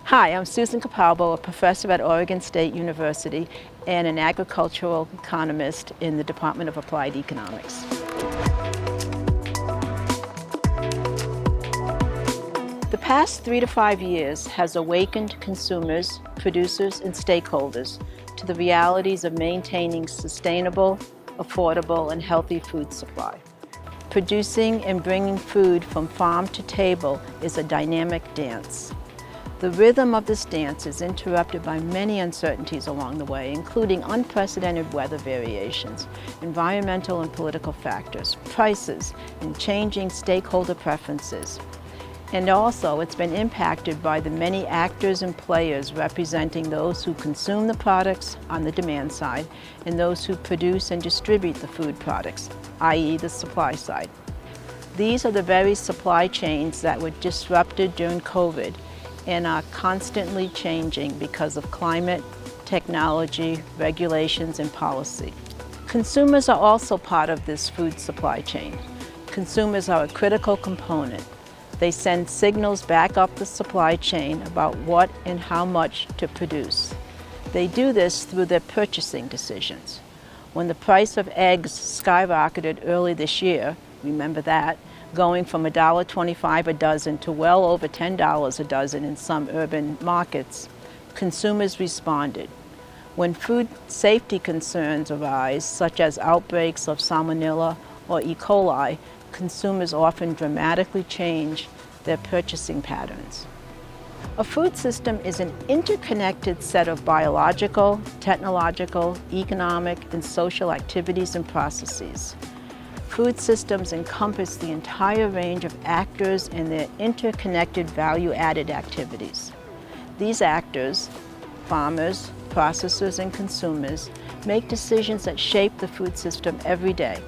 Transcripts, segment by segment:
Hi, I'm Susan Capalbo, a professor at Oregon State University and an agricultural economist in the Department of Applied Economics. The past 3 to 5 years has awakened consumers, producers, and stakeholders to the realities of maintaining sustainable, affordable, and healthy food supply. Producing and bringing food from farm to table is a dynamic dance. The rhythm of this dance is interrupted by many uncertainties along the way, including unprecedented weather variations, environmental and political factors, prices, and changing stakeholder preferences. And also, it's been impacted by the many actors and players representing those who consume the products on the demand side and those who produce and distribute the food products, i.e. the supply side. These are the very supply chains that were disrupted during COVID and are constantly changing because of climate, technology, regulations, and policy. Consumers are also part of this food supply chain. Consumers are a critical component. They send signals back up the supply chain about what and how much to produce. They do this through their purchasing decisions. When the price of eggs skyrocketed early this year, remember that, going from $1.25 a dozen to well over $10 a dozen in some urban markets, consumers responded. When food safety concerns arise, such as outbreaks of Salmonella or E. coli, consumers often dramatically change their purchasing patterns. A food system is an interconnected set of biological, technological, economic, and social activities and processes. Food systems encompass the entire range of actors and their interconnected value-added activities. These actors, farmers, processors, and consumers, make decisions that shape the food system every day.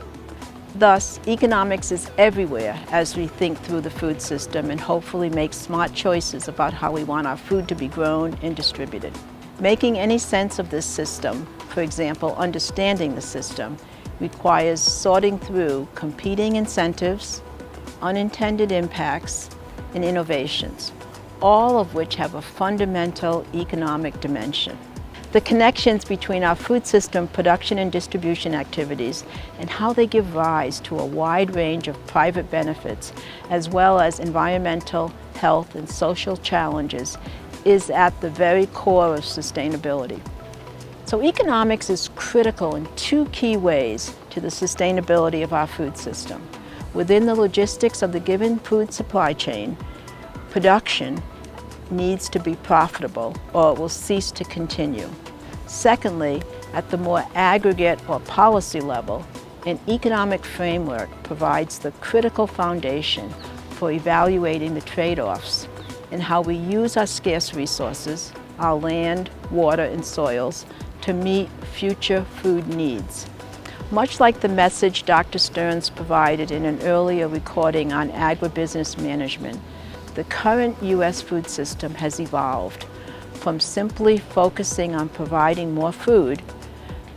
Thus, economics is everywhere as we think through the food system and hopefully make smart choices about how we want our food to be grown and distributed. Making any sense of this system, for example, understanding the system, requires sorting through competing incentives, unintended impacts, and innovations, all of which have a fundamental economic dimension. The connections between our food system production and distribution activities and how they give rise to a wide range of private benefits, as well as environmental, health, and social challenges, is at the very core of sustainability. So economics is critical in two key ways to the sustainability of our food system. Within the logistics of the given food supply chain, production needs to be profitable or it will cease to continue. Secondly, at the more aggregate or policy level, an economic framework provides the critical foundation for evaluating the trade-offs in how we use our scarce resources, our land, water, and soils, to meet future food needs. Much like the message Dr. Stearns provided in an earlier recording on agribusiness management, the current U.S. food system has evolved from simply focusing on providing more food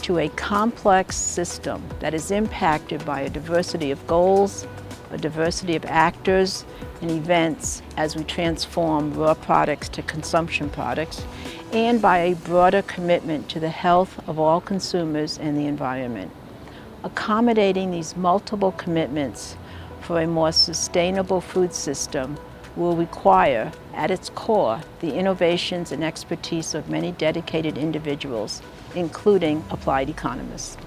to a complex system that is impacted by a diversity of goals, a diversity of actors and events as we transform raw products to consumption products, and by a broader commitment to the health of all consumers and the environment. Accommodating these multiple commitments for a more sustainable food system will require, at its core, the innovations and expertise of many dedicated individuals, including applied economists.